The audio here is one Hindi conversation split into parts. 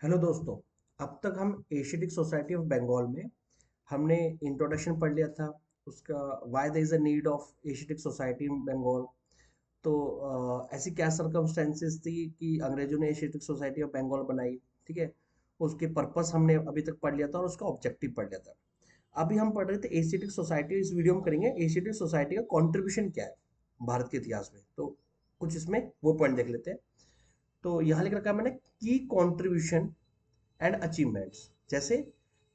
हेलो दोस्तों। अब तक हम एशियाटिक सोसाइटी ऑफ बंगाल में हमने इंट्रोडक्शन पढ़ लिया था। उसका why there is a need of Asiatic Society in Bengal. तो ऐसी क्या सरकमस्टेंसेस थी कि अंग्रेजों ने एशियाटिक सोसाइटी ऑफ बंगाल बनाई। ठीक है। उसके पर्पस हमने अभी तक पढ़ लिया था और उसका ऑब्जेक्टिव पढ़ लिया था। अभी हम पढ़ रहे थे एशियाटिक सोसाइटी। इस वीडियो में करेंगे एशियाटिक सोसाइटी का कंट्रीब्यूशन क्या है भारत के इतिहास में। तो कुछ इसमें वो पॉइंट देख लेते हैं। तो यहाँ लिख रखा है मैंने की कंट्रीब्यूशन एंड अचीवमेंट्स। जैसे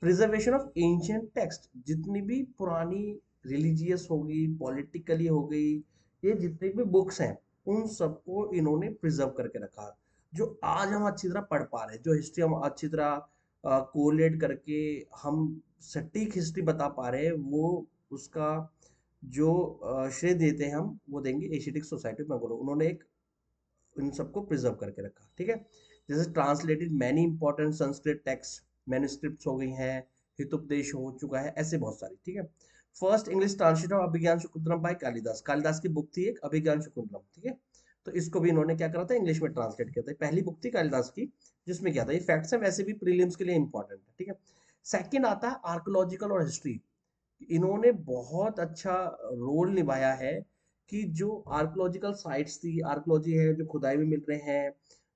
प्रिजर्वेशन ऑफ एंशियंट टेक्स्ट, जितनी भी पुरानी रिलीजियस हो गई, पॉलिटिकली हो गई, ये जितनी भी बुक्स हैं उन सबको इन्होंने प्रिजर्व करके रखा। जो आज हम अच्छी तरह पढ़ पा रहे हैं, जो हिस्ट्री हम अच्छी तरह कोलेट करके हम सटीक हिस्ट्री बता पा रहे हैं, वो उसका जो श्रेय देते हैं हम वो देंगे एशियाटिक सोसाइटी में। बोलो उन्होंने एक इन सबको प्रिजर्व करके रखा। ठीक है। जैसे translated many important Sanskrit text, manuscripts हो गई हैं, हितोपदेश हो चुका है, ऐसे बहुत सारी। ठीक है। First English translation of Abhijnana Shakuntalam by Kalidasa. Kalidasa की बुक थी एक अभिज्ञान शकुंतलम। ठीक है। तो इसको भी इन्होंने क्या करा था, इंग्लिश में ट्रांसलेट किया था। पहली बुक थी कालिदास की जिसमें क्या था। ये फैक्ट्स हैं, वैसे भी प्रीलिम्स के लिए इंपॉर्टेंट है। ठीक है। सेकंड आता है आर्कोलॉजिकल और हिस्ट्री। इन्होंने बहुत अच्छा रोल निभाया है कि जो आर्कोलॉजिकल साइट्स थी, आर्कोलॉजी है, जो खुदाई में मिल रहे हैं,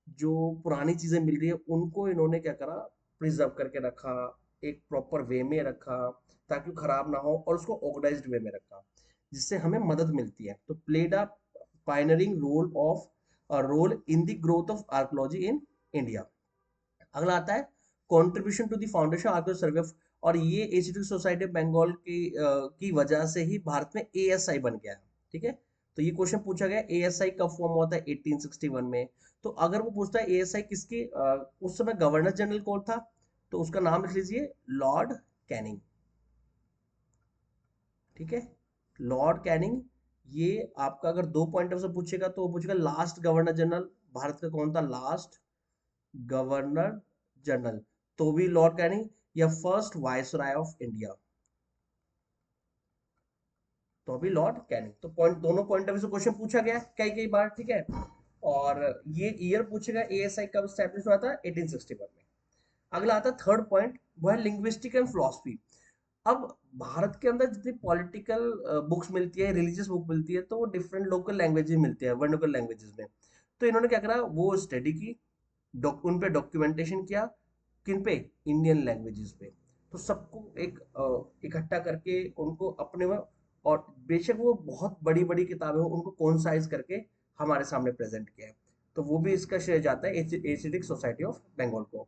जो पुरानी चीजें मिल रही है, उनको इन्होंने क्या करा, प्रिजर्व करके रखा, एक प्रॉपर वे में रखा ताकि वो खराब ना हो, और उसको ऑर्गेनाइज्ड वे में रखा जिससे हमें मदद मिलती है। तो played a pioneering role in the growth of archaeology in India. अगला आता है contribution to the foundation archaeo survey of. और ये एशियाटिक सोसाइटी ऑफ बंगाल की वजह से ही भारत में एएसआई बन गया है। ठीक है। तो ये क्वेश्चन पूछा गया एएसआई कब फॉर्म हुआ था 1861 में। तो अगर वो पूछता है एएसआई किसकी उस समय गवर्नर जनरल कौन था, तो उसका नाम लिख लीजिए लॉर्ड कैनिंग। ठीक है। Lord Canning. ये आपका अगर दो पॉइंट से पूछेगा तो वो पूछेगा लास्ट गवर्नर जनरल भारत का कौन था, लास्ट गवर्नर जनरल, तो भी लॉर्ड कैनिंग। या फर्स्ट वायसराय ऑफ इंडिया, तो भी लॉर्ड कैनिंग। तो पॉइंट, दोनों पॉइंट ऑफ व्यू से क्वेश्चन पूछा गया कई कई बार। ठीक है। और ये ईयर पूछेगा एएसआई कब स्टैब्लिश हुआ था, 1861 में। अगला आता है थर्ड पॉइंट, वो है लिंग्विस्टिक एंड फिलोसफी। अब भारत के अंदर जितनी पॉलिटिकल बुक्स मिलती है, रिलीजियस बुक मिलती है, तो वो डिफरेंट लोकल लैंग्वेजेस मिलती है, वर्नाकुलर लैंग्वेजेस में। तो इन्होंने क्या करा, वो स्टडी की, उन पे डॉक्यूमेंटेशन किया। किन पे, इंडियन लैंग्वेजेस पे। तो सबको एक इकट्ठा करके उनको अपने में, और बेशक वो बहुत बड़ी बड़ी किताबें हो, उनको कॉन्साइज करके हमारे सामने प्रेजेंट किया है। तो वो भी इसका श्रेय जाता है एशियाटिक सोसाइटी ऑफ बंगाल को।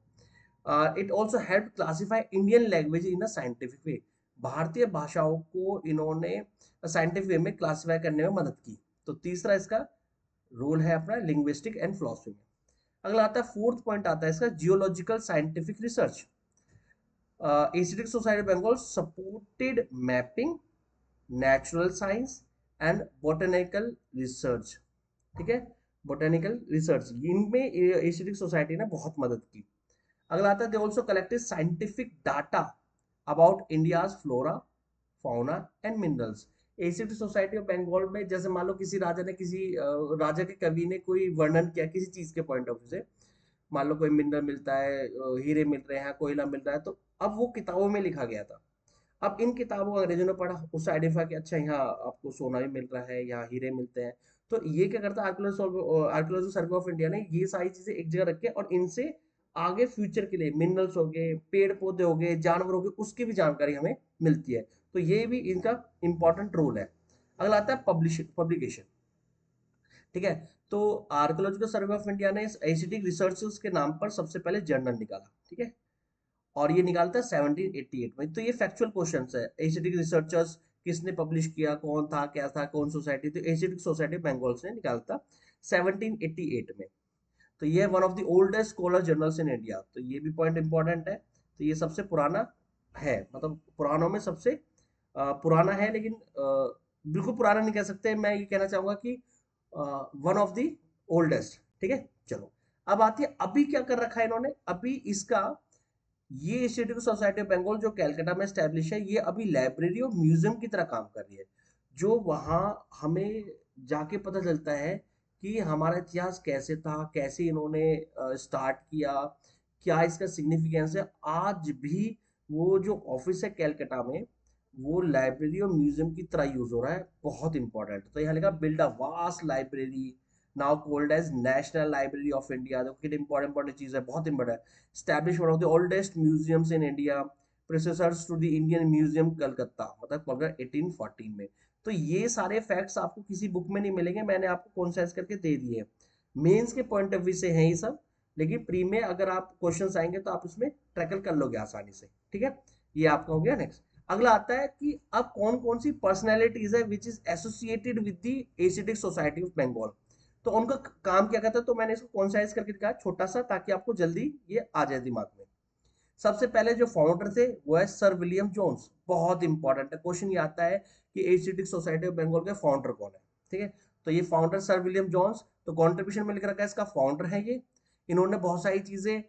It also help classify Indian language in a scientific way. भारतीय भाषाओं को इन्होंने साइंटिफिक वे में क्लासिफाई करने में मदद की। तो तीसरा इसका रोल है अपना लिंग्विस्टिक एंड फिलोसफी में। अगला आता है फोर्थ पॉइंट आता है इसका geological scientific research. Asiatic Society Bengal supported mapping, natural science and botanical research. ठीक है। बोटेनिकल रिसर्च इनमें एशियाटिक सोसाइटी ने बहुत मदद की। अगला आता है they also collected scientific data about India's flora, fauna and minerals. Asiatic Society of Bengal में जैसे मान लो किसी राजा ने, किसी राजा के कवि ने कोई वर्णन किया किसी चीज के पॉइंट ऑफ व्यू से, मान लो कोई मिनरल मिलता है, हीरे मिल रहे हैं, कोयला मिल रहा है, तो अब वो किताबों में लिखा गया था। अब इन किताबों को अंग्रेजों ने पढ़ा, उससे आइडेंटिफाई किया, अच्छा यहाँ आपको सोना भी मिल रहा है, यहाँ हीरे मिलते हैं। तो ये क्या करता है आर्कियोलॉजी सर्वे ऑफ इंडिया ने, ये सारी चीजें एक जगह रख के और इनसे आगे फ्यूचर के लिए मिनरल्स हो गए, पेड़ पौधे हो गए, जानवर हो गए, उसकी भी जानकारी हमें मिलती है। तो ये भी इनका इंपॉर्टेंट रोल है। अगला आता है पब्लिकेशन। ठीक है। तो आर्कियोलॉजिकल सर्वे ऑफ इंडिया ने इस एशियाटिक रिसर्चेस के नाम पर सबसे पहले जर्नल निकाला। ठीक है। और ये निकालता है 1788 में। तो ये फैक्चुअल क्वेश्चंस है, एशियाटिक रिसर्चर्स किसने पब्लिश किया, कौन था, क्या था, कौन सोसाइटी थी, एशियाटिक सोसाइटी बंगाल से निकालता 1788 में। तो ये one of the oldest scholar journals in India. तो ये भी पॉइंट इंपॉर्टेंट है। तो ये सबसे पुराना है, मतलब पुरानों में सबसे पुराना है, लेकिन बिल्कुल पुराना नहीं कह सकते। मैं ये कहना चाहूंगा कि वन ऑफ द ओल्डेस्ट। ठीक है। चलो, अब आती है अभी क्या कर रखा है इन्होंने। अभी इसका, ये इंस्टीट्यूट सोसाइटी ऑफ बंगाल जो कलकत्ता में स्टैब्लिश है, ये अभी लाइब्रेरी और म्यूजियम की तरह काम कर रही है। जो वहाँ हमें जाके पता चलता है कि हमारा इतिहास कैसे था, कैसे इन्होंने स्टार्ट किया, क्या इसका सिग्निफिकेंस है। आज भी वो जो ऑफिस है कैलकाटा में, वो लाइब्रेरी और म्यूजियम की तरह यूज हो रहा है, बहुत इंपॉर्टेंट। तो यहाँ लिखा build a vast library now called as national library of India. देखो कितनी इंपॉर्टेंट इंपॉर्टेंट चीज है, बहुत important. Establish one of the oldest museums in India, predecessors to the Indian museum Calcutta, मतलब कब 1814 में। तो ये सारे फैक्ट्स आपको किसी बुक में नहीं मिलेंगे, मैंने आपको कॉन्सेस करके दे दिए। मेंस के पॉइंट ऑफ व्यू से हैं ये सब, लेकिन प्री में अगर आप क्वेश्चंस आएंगे तो आप उसमें ट्रैकल कर लोगे आसानी से, ठीक है। ये आपका हो गया। नेक्स्ट अगला आता है कि अब कौन कौन सी पर्सनैलिटीज है which is associated with the Asiatic Society of Bengal. तो उनका काम क्या करता है, तो मैंने इसको कॉन्साइज करके दिखाया छोटा सा, ताकि आपको जल्दी ये आ जाए दिमाग में। सबसे पहले जो फाउंडर थे वो है सर विलियम जोन्स। बहुत इंपॉर्टेंट है, क्वेश्चन ये आता है कि एशियाटिक सोसाइटी ऑफ बंगाल के फाउंडर कौन है, ठीक है। तो ये फाउंडर सर विलियम जोन्स, तो कॉन्ट्रीब्यूशन में लिख रखा है इसका फाउंडर है ये। इन्होंने बहुत सारी चीजें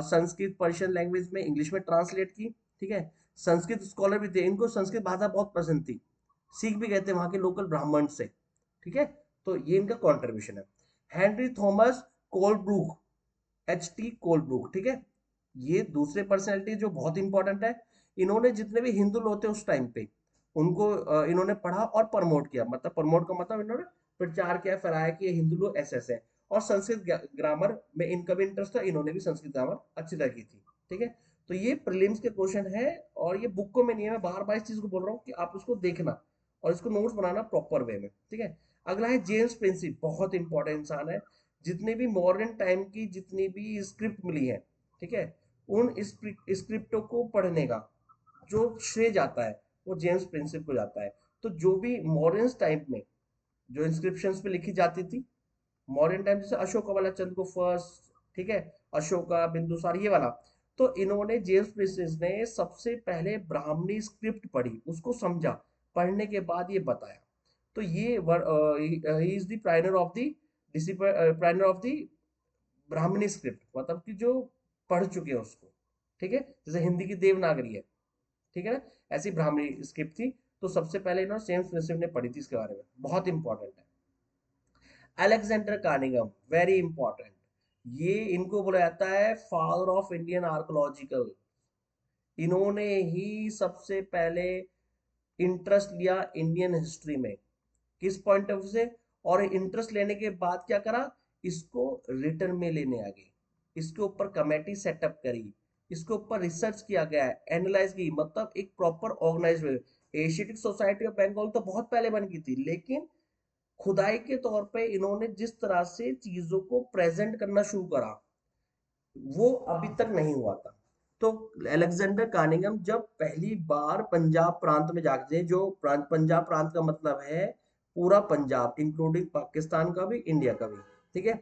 संस्कृत पर्शियन लैंग्वेज में इंग्लिश में ट्रांसलेट की, ठीक है। संस्कृत स्कॉलर भी थे, इनको संस्कृत भाषा बहुत पसंद थी, सीख भी गए थे वहां के लोकल ब्राह्मण से, ठीक है। तो ये इनका कॉन्ट्रीब्यूशन है। हेनरी थॉमस कोलब्रूक, एच टी कोलब्रूक, ठीक है। ये दूसरे पर्सनैलिटी जो बहुत इंपॉर्टेंट है। इन्होंने जितने भी हिंदू लोग थे उस टाइम पे, उनको इन्होंने पढ़ा और प्रमोट किया। मतलब प्रमोट का मतलब इन्होंने प्रचार किया, फैलाया कि ये हिंदू लोग ऐसे ऐसे हैं। और संस्कृत ग्रामर में इनका भी इंटरेस्ट था, इन्होंने भी संस्कृत ग्रामर अच्छी तरह की थी, ठीक है। तो ये प्रीलिम्स के क्वेश्चन है, और ये बुक को में नहीं है, मैं बार बार इस चीज को बोल रहा हूँ कि आप उसको देखना और इसको नोट्स बनाना प्रॉपर वे में, ठीक है। अगला है जेम्स प्रिंसिप, बहुत इंपॉर्टेंट इंसान है। जितने भी मॉडर्न टाइम की जितनी भी स्क्रिप्ट मिली है, ठीक है, उन स्क्रिप्टों को पढ़ने का जो श्रेय जाता है वो जेम्स प्रिंसिप को जाता है। तो जो भी मॉडर्न टाइम में जो इंस्क्रिप्शंस पे लिखी जाती थी, मॉडर्न टाइम जैसे अशोक वाला चंद्र को फर्स्ट, ठीक है, अशोका बिंदुसार ये वाला, तो इन्होंने जेम्स प्रिंसेस ने सबसे पहले ब्राह्मणी स्क्रिप्ट पढ़ी, उसको समझा, पढ़ने के बाद ये बताया। तो ये ही is the pioneer of the pioneer of the Brahmani script, मतलब कि जो पढ़ चुके हैं उसको, ठीक है। जैसे हिंदी की देवनागरी है, ठीक है ना, ऐसी ब्राह्मणी स्क्रिप्ट थी। तो सबसे पहले इन्होंने जेम्स प्रिंसेप ने पढ़ी थी इसके बारे में, बहुत इंपॉर्टेंट है। अलेक्जेंडर कार्निगम, वेरी इंपॉर्टेंट। ये इनको बोला जाता है फादर ऑफ इंडियन आर्कोलॉजिकल। इन्होंने ही सबसे पहले इंटरेस्ट लिया इंडियन हिस्ट्री में, किस पॉइंट ऑफ व्यू से, और इंटरेस्ट लेने के बाद क्या करा, इसको रिटर्न में लेने आ गए, इसके ऊपर कमेटी सेटअप करी, इसके ऊपर रिसर्च किया गया है, एनालाइज की, मतलब एक proper organise way. Asiatic Society of Bengal तो बहुत पहले बन गई थी, लेकिन खुदाई के तौर पे इन्होंने जिस तरह से चीजों को प्रेजेंट करना शुरू करा, वो अभी तक नहीं हुआ था। तो अलेक्जेंडर कार्निगम जब पहली बार पंजाब प्रांत में जाते हैं, जो पंजाब प्रांत का मतलब है पूरा पंजाब इंक्लूडिंग पाकिस्तान का भी, इंडिया का भी, ठीक है।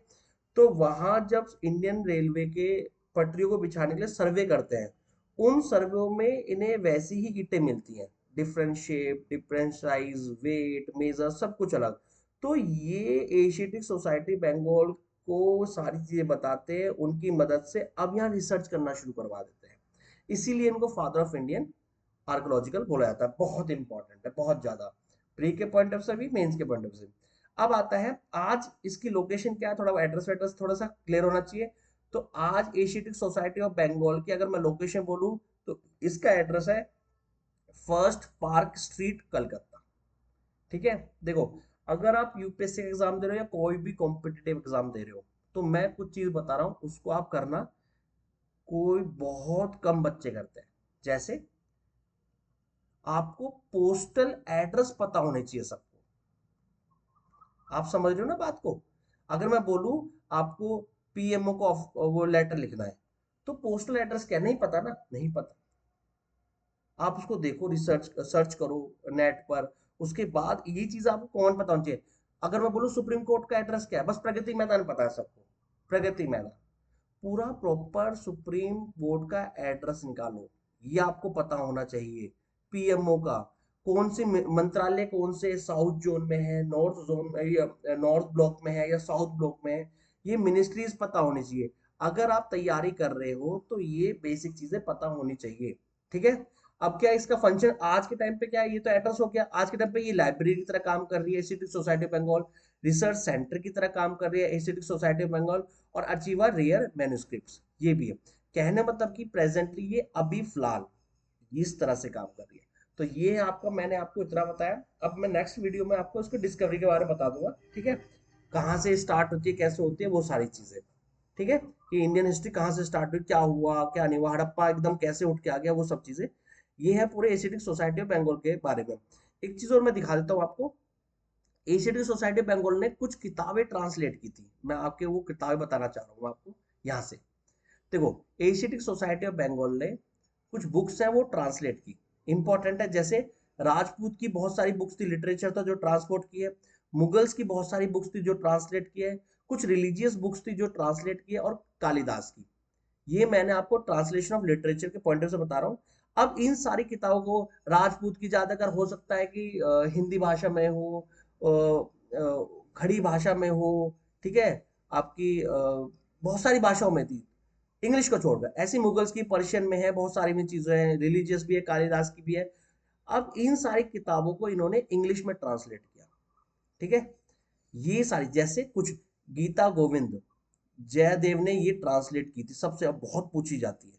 तो वहां जब इंडियन रेलवे के पटरियों को बिछाने के लिए सर्वे करते हैं, उन सर्वे में इन्हें वैसी ही ईंटें मिलती हैं, different shape, different size, weight, measure, सब कुछ अलग। तो ये एशियाटिक सोसाइटी बंगाल को सारी चीजें बताते हैं, उनकी मदद से अब यहाँ रिसर्च करना शुरू करवा देते हैं। इसीलिए इनको फादर ऑफ इंडियन आर्कोलॉजिकल बोला जाता है। बहुत इंपॉर्टेंट है, बहुत ज्यादा, प्री के पॉइंट ऑफ से भी, मेंस के पॉइंट ऑफ से। अब आता है आज इसकी लोकेशन क्या है, थोड़ा एड्रेस वेड्रेस थोड़ा सा क्लियर होना चाहिए। तो आज एशियाटिक सोसाइटी ऑफ बंगाल की अगर मैं लोकेशन बोलूं, तो इसका एड्रेस है फर्स्ट पार्क स्ट्रीट कलकत्ता, ठीक है। देखो, अगर आप यूपीएससी एग्जाम दे रहे हो या कोई भी कॉम्पिटिटिव एग्जाम दे रहे हो, तो मैं कुछ चीज बता रहा हूँ, उसको आप करना। कोई बहुत कम बच्चे करते हैं। जैसे आपको पोस्टल एड्रेस पता होने चाहिए सबको। आप समझ रहे हो ना बात को। अगर मैं बोलूं आपको पीएमओ को वो लेटर लिखना है, तो पोस्टल एड्रेस क्या, नहीं पता ना, नहीं पता। आप उसको देखो, रिसर्च सर्च करो नेट पर, उसके बाद ये चीज आपको कौन पता होनी चाहिए। अगर मैं बोलूं सुप्रीम कोर्ट का एड्रेस क्या है, बस प्रगति मैदान पता है सबको, प्रगति मैदान। पूरा प्रॉपर सुप्रीम कोर्ट का एड्रेस निकालो, ये आपको पता होना चाहिए। पीएमओ का कौन से मंत्रालय, कौन से साउथ जोन में है, नॉर्थ जोन में या नॉर्थ ब्लॉक में है या साउथ ब्लॉक में है, ये मिनिस्ट्रीज पता होनी चाहिए। अगर आप तैयारी कर रहे हो तो ये बेसिक चीजें पता होनी चाहिए, ठीक है। अब क्या इसका फंक्शन आज के टाइम पे क्या है, ये तो एड्रेस हो गया। आज के टाइम पे ये लाइब्रेरी की तरह काम कर रही है Asiatic Society of Bengal, research centre की तरह काम कर रही है एशियाटिक सोसाइटी ऑफ बंगाल, और अचीवर रेयर मैन्युस्क्रिप्ट्स ये भी है। कहने मतलब कि प्रेजेंटली ये अभी फिलहाल इस तरह से काम कर रही है। तो ये आपका मैंने आपको इतना बताया। अब मैं नेक्स्ट वीडियो में आपको इसको डिस्कवरी के बारे में बता दूंगा, ठीक है, कहाँ से स्टार्ट होती है, कैसे होती है, वो सारी चीजें, ठीक है, कि इंडियन हिस्ट्री कहाँ से स्टार्ट हुई, क्या हुआ क्या नहीं हुआ, हड़प्पा एकदम कैसे उठ के आ गया, वो सब चीजें। ये है पूरे एशियाटिक सोसाइटी ऑफ बंगाल के बारे में। एक चीज और मैं दिखा देता हूँ आपको। एशियाटिक सोसाइटी ऑफ बंगाल ने कुछ किताबें ट्रांसलेट की थी, मैं आपके वो किताबें बताना चाह रहा हूँ आपको यहाँ से। देखो, एशियाटिक सोसाइटी ऑफ बंगाल ने कुछ बुक्स हैं वो ट्रांसलेट की, इंपॉर्टेंट है। जैसे राजपूत की बहुत सारी बुक्स थी, लिटरेचर था जो ट्रांसपोर्ट की है। मुगल्स की बहुत सारी बुक्स थी जो ट्रांसलेट की है। कुछ रिलीजियस बुक्स थी जो ट्रांसलेट की है, और कालिदास की। ये मैंने आपको ट्रांसलेशन ऑफ लिटरेचर के पॉइंट से बता रहा हूँ। अब इन सारी किताबों को, राजपूत की ज्यादातर हो सकता है कि हिंदी भाषा में हो, खड़ी भाषा में हो, ठीक है, आपकी बहुत सारी भाषाओं में थी, इंग्लिश को छोड़कर। ऐसी मुगल्स की पर्शियन में है, बहुत सारी में चीजें हैं, रिलीजियस भी है, कालिदास की भी है। अब इन सारी किताबों को इन्होंने इंग्लिश में ट्रांसलेट किया, ठीक है। ये सारी, जैसे कुछ गीता गोविंद जयदेव ने ये ट्रांसलेट की थी, सबसे अब बहुत पूछी जाती है,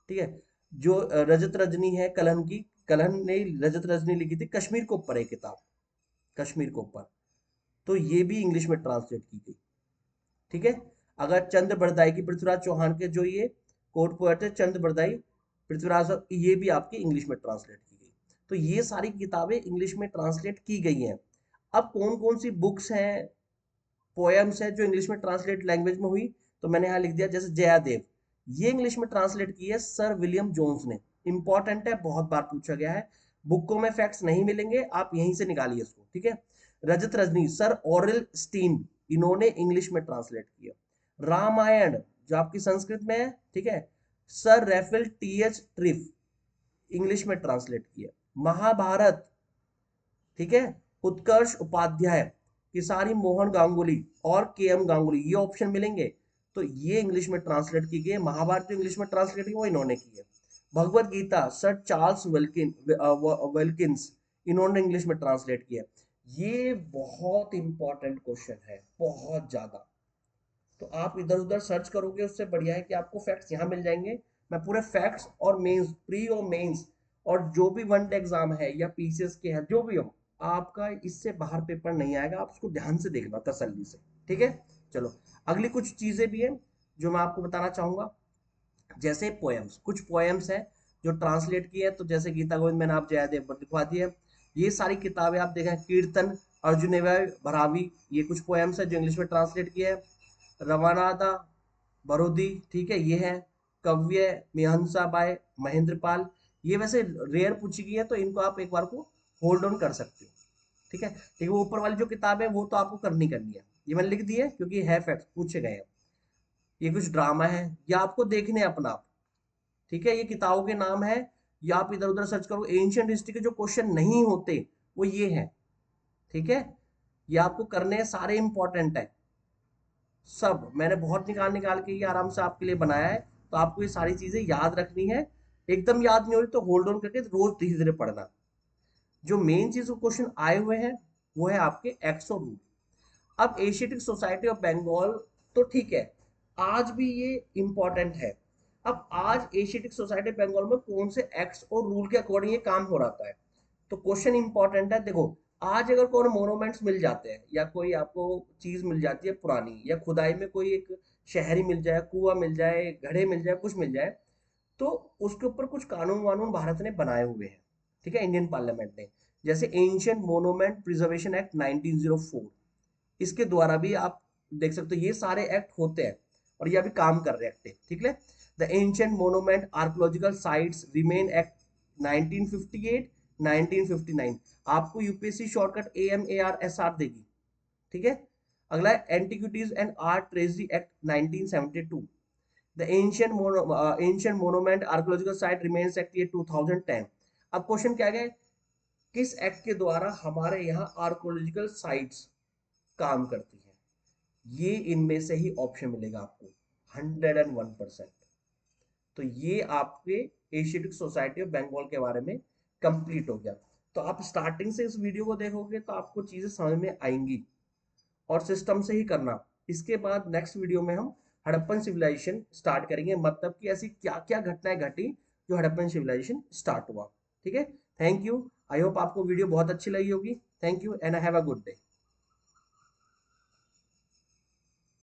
ठीक है। जो रजत रजनी है कलहन की, कलहन ने रजत रजनी लिखी थी कश्मीर के ऊपर, एक किताब कश्मीर के ऊपर, तो ये भी इंग्लिश में ट्रांसलेट की गई, ठीक है। अगर चंद्र बरदाई की, पृथ्वीराज चौहान के जो ये कोर्ट पोएट है चंद्र बरदाई, पृथ्वीराज, ये भी आपकी इंग्लिश में ट्रांसलेट की गई। तो ये सारी किताबें इंग्लिश में ट्रांसलेट की गई हैं। अब कौन कौन सी बुक्स हैं, पोएम्स है जो इंग्लिश में ट्रांसलेट लैंग्वेज में हुई, तो मैंने यहाँ लिख दिया, जैसे जयादेव, ये इंग्लिश में ट्रांसलेट की है सर विलियम जोन्स ने। इंपॉर्टेंट है, बहुत बार पूछा गया है, बुकों में फैक्ट्स नहीं मिलेंगे, आप यहीं से निकालिए इसको, ठीक है। Rajat Rajni sir Aurel Stein, इन्होंने इंग्लिश में ट्रांसलेट किया। रामायण जो आपकी संस्कृत में है, ठीक है, sir Ralph T H Griffith, English में ट्रांसलेट किया। महाभारत, ठीक है, उत्कर्ष उपाध्याय, किसारी मोहन गांगुली और के एम गांगुली, ये ऑप्शन मिलेंगे। तो ये इंग्लिश में ट्रांसलेट की गई। महाभारत जो इंग्लिश में ट्रांसलेट की वो इन्होंने की है। भगवत गीता सर चार्ल्स वेल्किंस, इन्होंने इंग्लिश में ट्रांसलेट किया। ये बहुत इंपॉर्टेंट क्वेश्चन है, बहुत ज्यादा। तो आप इधर उधर सर्च करोगे, उससे बढ़िया है कि आपको फैक्ट्स यहाँ मिल जाएंगे। मैं पूरे फैक्ट्स और मेंस, प्री और मेंस, और जो भी वन डे एग्जाम है या पीसीएस के है, जो भी हो, आपका इससे बाहर पेपर नहीं आएगा। आप उसको ध्यान से देखना, तसल्ली से, ठीक है। चलो, अगली कुछ चीजें भी हैं जो मैं आपको बताना चाहूंगा। जैसे पोएम्स, कुछ पोएम्स हैं जो ट्रांसलेट की है, तो जैसे गीता गोविंद मैंने आप जयदेव पर लिखवा दी है। ये सारी किताबें आप देखें, कीर्तन अर्जुन भरावी, ये कुछ पोएम्स है जो इंग्लिश में ट्रांसलेट किया है। रवानादा बरोदी, ठीक है, ये है। कव्य मिहंसा बाय महेंद्र पाल, ये वैसे रेयर पूछी गई है, तो इनको आप एक बार को होल्ड ऑन कर सकते हो, ठीक है। लेकिन वो ऊपर वाली जो किताब है वो तो आपको करनी करनी है, ये मैंने लिख दी है क्योंकि है फैक्ट पूछे गए हैं। ये कुछ ड्रामा है, ये आपको देखने अपना आप, ठीक है, ये किताबों के नाम है, या आप इधर उधर सर्च करो। एंशियंट हिस्ट्री के जो क्वेश्चन नहीं होते वो ये है, ठीक है। ये आपको करने हैं, सारे इंपॉर्टेंट है, सब मैंने बहुत निकाल निकाल के ये आराम से आपके लिए बनाया है। तो आपको ये सारी चीजें याद रखनी है। एकदम याद नहीं हो रही तो होल्ड ऑन करके रोज धीरे धीरे पढ़ना। जो मेन चीज क्वेश्चन आए हुए हैं वो है आपके एक्स और रूट। अब एशियाटिक सोसाइटी ऑफ बंगाल, तो ठीक है, आज भी ये इंपॉर्टेंट है। अब आज एशियाटिक सोसाइटी ऑफ बंगाल में कौन से एक्ट्स और रूल के अकॉर्डिंग ये काम हो रहा है, तो क्वेश्चन इंपॉर्टेंट है। देखो, आज अगर कोई मोनूमेंट्स मिल जाते हैं, या कोई आपको चीज मिल जाती है पुरानी, या खुदाई में कोई एक शहरी मिल जाए, कुआं मिल जाए, घड़े मिल जाए, कुछ मिल जाए, तो उसके ऊपर कुछ कानून वानून भारत ने बनाए हुए हैं, ठीक है, इंडियन पार्लियामेंट ने। जैसे एंशियंट मोनूमेंट प्रिजर्वेशन एक्ट 1904, इसके द्वारा भी आप देख सकते हो ये सारे एक्ट होते हैं, और ये अभी काम कर रहे हैं, ठीक है। The ancient monument archaeological sites remain act 1958, 1959, आपको यूपीएससी शॉर्टकट AMARSR देगी, ठीक है। अगला है antiquities and art treasury act 1972, the ancient monument archaeological site remains act, ये 2010। अब क्वेश्चन क्या है, किस एक्ट के द्वारा हमारे यहाँ आर्कोलॉजिकल साइट्स काम करती है, ये इनमें से ही ऑप्शन मिलेगा आपको 101%। तो ये आपके एशियाटिक सोसाइटी ऑफ बंगाल के बारे में कंप्लीट हो गया। तो आप स्टार्टिंग से इस वीडियो को देखोगे तो आपको चीजें समझ में आएंगी, और सिस्टम से ही करना। इसके बाद नेक्स्ट वीडियो में हम हड़प्पन सिविलाइजेशन स्टार्ट करेंगे, मतलब कि ऐसी क्या क्या घटनाएं घटी जो हड़प्पन सिविलाइजेशन स्टार्ट हुआ। ठीक है, थैंक यू। आई होप आपको वीडियो बहुत अच्छी लगी होगी। Thank you and have a good day.